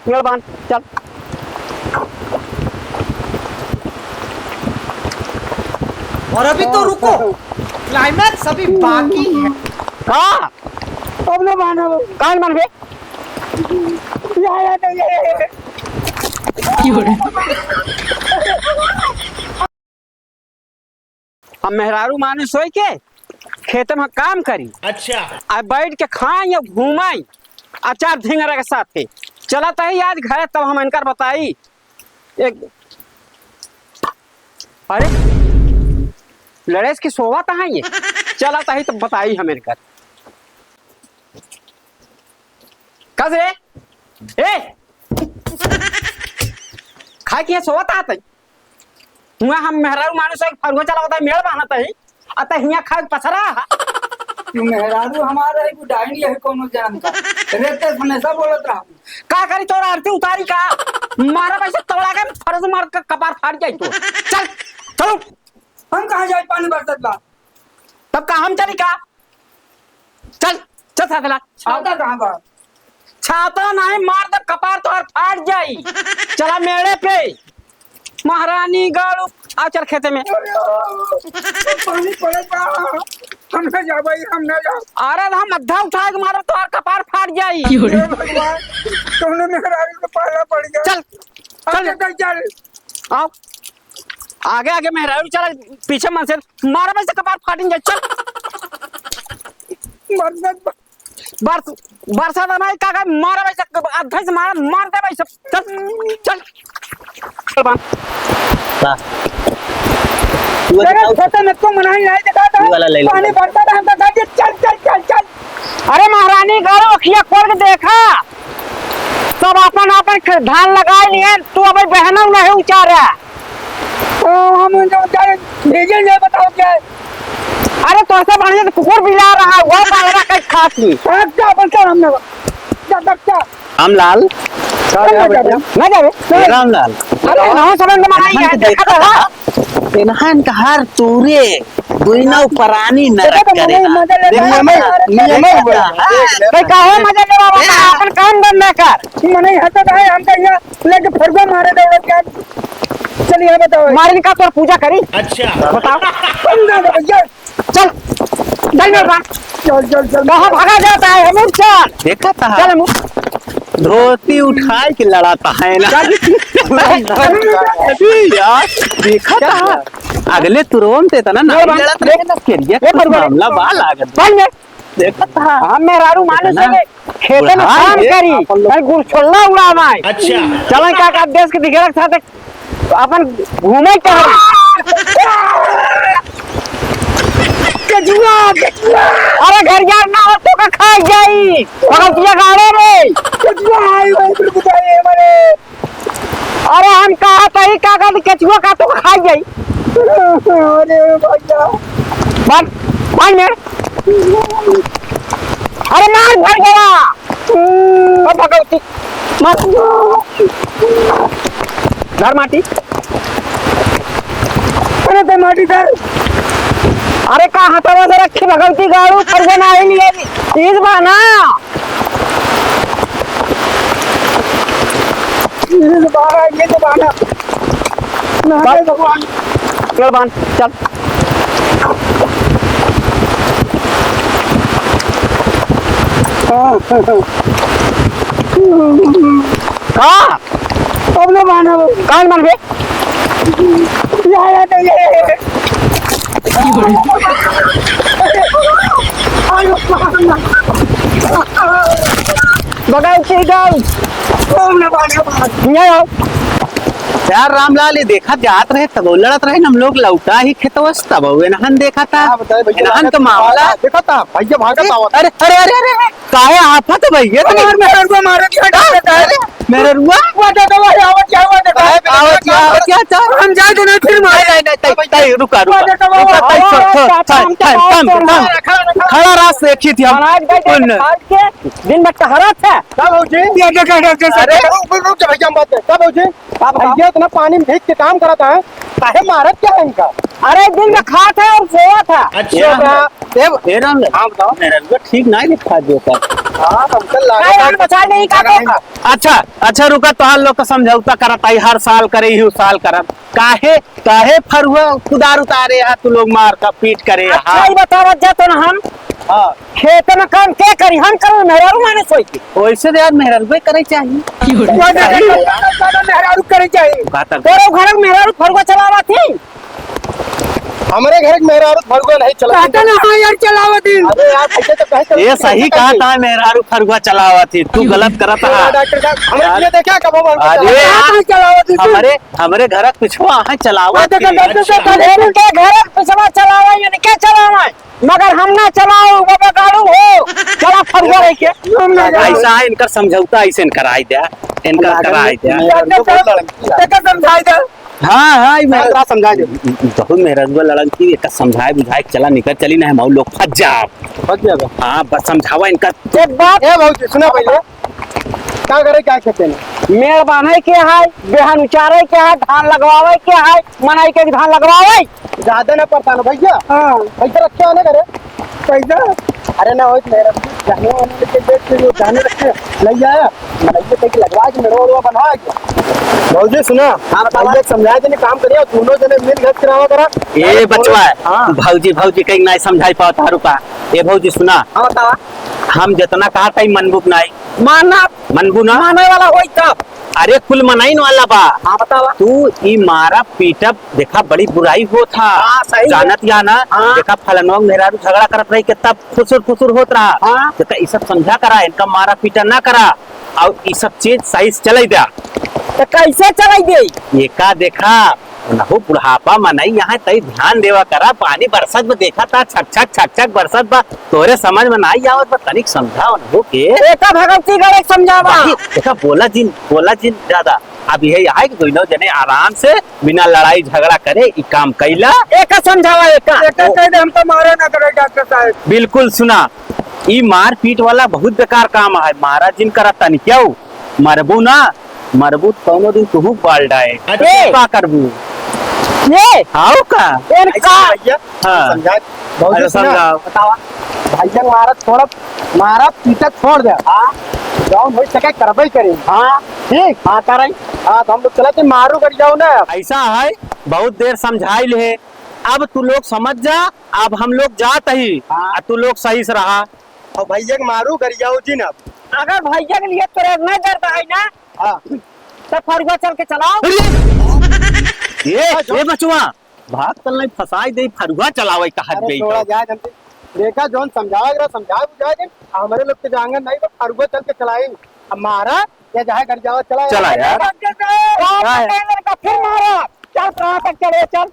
मेहरबान चल। और अभी तो रुको, क्लाइमैक्स अभी बाकी है। कहाँ अब ना माना वो कहाँ मान गए? यार हम मेहरारू मानुस होई के खेत में काम करी, अच्छा आ बैठ के खाई या घूमाई अचार झिंगरा के साथ चला तही आज घर तब हम इनकर बताई। एक अरे लड़ेस की सोवा कहाँ ये चला तही तब बताई हम इनकर कसे ए खाए की सोवा ता तई हुआ हम मेहरारू मानुस है फरगो चला होता है मेल बहाना तही अत हिया खाए पसरा मेहरारू हमारा है बुढ़ाई नहीं है कोनो जान का रहते हमेशा बोलत रहा का करी तोरा आरती उतारी का मारा पैसे तबला के फर्ज मार के कपार फाट जाई तो चल चलो हम कहाँ जाए पानी बरसत बा तब का हम चली का चल चल साथला छाता कहाँ बा छाता नहीं मार दे कपार तोहर फाट जाई चला मेड़े पे महारानी गाड़ू आ चल खेते में पानी पड़े बा हम ना जा भाई हम ना जा अरे हम अद्धा उठा के मारो तोहर कपार फाट जाई भगवान तुमने मेहरारू को पाला पड़ गया चल चल चल चल आओ आगे आगे मेहरारू चला पीछे मन से मारा पैसे कपार फाटिन जाए चल बरसत बरसात नहीं का मारा भाई सब अधे से मार दे भाई सब चल चल तेरा खेत में को मनाई नहीं देखा था पानी भरता था हम तो गाड़ी चल चल चल चल अरे महारानी गाड़ो अखिया खोल के देखा सब अपन अपन धान लगा लिए तू अब बहना नहीं उचारा ओ हम जो जाए भेजे नहीं बताओ क्या है अरे तो ऐसे बढ़िया तो कुकुर बिला रहा वो पालना कहीं खास नहीं क्या बोलता हमने क्या बच्चा हम लाल ना जावे रामलाल अरे ना समझ में आई है देखा था इन्हान का हर तूरे दुइना परानी नरक करे भाई काहे मजा ले बाबा अपन काम धंधा कर मने हटत है हम कहिया लेके फरगो मारे दौड़त क्या चलिए बताओ मारने का तो पूजा करी अच्छा बताओ बंदा दे भैया चल चल मेरे पास चल चल चल कहाँ भागा जाता है हम चल देखा था चल हम धोती उठाए के लड़ाता है ना अभी यार देखा था अगले तुरंत था ना लड़त रहे ना फिर मामला बा लागत चल में देखा था हम मेहरारू मानुस है खेते में काम करी और गुड़ छोड़ना उड़ा माई अच्छा चल का देश के दिखेला साथ अपन घूमे टहल अरे घर यार ना हो तो का खा जाई मगर तुझे गाड़े में आई भाई फिर बताइए मरे अरे हम कहा तही का केचुआ का तो खा जाई अरे भैया बन बन में अरे मार भर गया ओ भगवती मार घर माटी अरे ते माटी धर अरे का हथवा से रखी भगवती गाड़ू फरगो ना आई लिए इस बाना ये तो बाना ना भगवान चल बान चल कहाँ अब ना बाना वो कहाँ मान गए यार ये भगवती गाड़ू अब ना बाना नहीं आओ यार रामलाल ये देखा जात रहे तब लड़त रहे हम लोग लौटा ही खेतवस तब इन्हान देखा था इन्हान का मामला देखा था भैया भागा था अरे अरे अरे अरे काहे आफत भैया तो मेरे को मारो क्या मेरे रुआ वो तो आवत क्या हुआ देखा आवत क्या था हम जाए तो नहीं फिर मारे नहीं तई रुका रुका देखो, वो, रुका तई वो, थम खड़ा रास देखी थी हम महाराज भाई उन- फाड़ के दिन में टहरा था कब हो जी अरे रुक जा भैया हम बात करें कब हो जी भैया इतना पानी में भीग के काम कराता है काहे मारत क्या है इनका अरे दिन में खा था और सोया था ये राम हाँ बताओ मेरा रुका ठीक नहीं लिखा देता हाँ हमको नहीं हम बचा नहीं का अच्छा रुका तो लोग का समझौता करत आई हर साल करे ही साल करत काहे फरुआ कुदार उतारे यहाँ तू लोग मार का पीट करे अच्छा ही बताओ जातो ना हम हाँ खेत में काम क्या करी हम करूँ मेहरारू माने सोई के वैसे तो यार मेहरबानी करे चाहिए मेहरारू करे चाहिए तोरे घर में मेहरारू फरुआ चलावा थी हमारे घर में मेहरारू फरुआ नहीं चला हाँ यार चलावा थी अरे यार ऐसे तो कहे ये सही कहा था मेहरारू फरुआ चलावा थी तू गलत करत हा डॉक्टर साहब हमने ये देखा कब हम अरे चलावा थी हमारे घर पिछुआ है चलावा थी। इनके घर पिछवा चलावा यानी क्या चलावा मगर हम ना चलाओ बाबा गाड़ू हो चला फरुआ रह के ऐसा है इनका समझौता ऐसे कराई दिया इनका कराई दिया समझाई दे हाँ मेरा समझा दे बहुत मेहरबानी लड़न की एक समझाए बुझाए चला निकल चली ना हम लोग फंस जाओ बच जाएगा हाँ बस समझावा इनका एक बात ए भाई सुना पहले क्या करे क्या कहते हैं मेड़ बांधे के है बेहन उचारे के है धान लगवावे के है मनाई के धान लगवावे ज्यादा ना पड़ता ना भैया हाँ पैसा रखे आने करे पैसा अरे ना हो मेरा जाने वाले के देख के वो जाने रखे ले आया मनाई के लगवा के मेरा रोड बनवा के भौजी सुना हाँ भैया समझाए देने काम करिए दोनों जने मिल घर करावा करा ये बचवा हाँ भौजी कहीं नहीं समझाई पाता रुका ये भौजी सुना हाँ बतावा हम जितना कहा था मनबुक नहीं मानना मनबू ना माने वाला होई तब अरे कुल मनाइन वाला बा हाँ बतावा तू ई मारा पीटब देखा बड़ी बुराई हो था हाँ, सही है। जानत या ना हाँ। देखा फलनवा मेहरारू झगड़ा करत रही के तब फुसुर होत रहा हाँ। तो ई सब समझा करा इनका मारा पीटा ना करा और ई सब चीज सही से चलाई दिया तो कैसे चलाई दे ये का देखा नहु बुढ़ापा मनाई यहाँ तई ध्यान देवा करा पानी बरसत में देखा था छक बरसत बा तोरे समझ में नहीं आवत बा तनिक समझाओ नहु के एका भगवती गणे समझावा देखा बोला जिन ज्यादा अब यही है कि दोनों जने आराम से बिना लड़ाई झगड़ा करे ई काम कैला एका समझावा एका हम तो मारे ना करे डॉक्टर साहब बिल्कुल सुना ई मार पीट वाला बहुत बेकार काम है मारा जिन करा तन क्यों मरबू ना मरबू कौनो दिन तू बाल डाए का करबू ये आओ का इनका भैया हाँ। समझा अरे भौजी सुना समझाओ बतावा भैया मारा थोड़ा मारा पीटा छोड़ दे हाँ जाओ हो सके करबे करें हाँ ठीक हाँ करें हाँ तो हम लोग चला मारू कर जाओ ना ऐसा है बहुत देर समझाई ले अब तू लोग समझ जा अब हम लोग जात ही हाँ। तू लोग सही से रहा और भैया के मारू कर जाओ जी ना अगर भैया के लिए तोरे नहीं डरता है ना हाँ तो फरुआ चल के चलाओ ये बचवा भाग चल नहीं फसाई दे फरुआ चलावे कहत अरे गई थोड़ा जाए हमसे देखा जोन समझाएगा समझा बुझाएंगे हमारे लोग के जाएंगे नहीं तो फरुआ चल के चलाएंगे अब मारा या जहाँ घर जाओ चला चला यार। फिर मारा चल कहाँ तक चले चल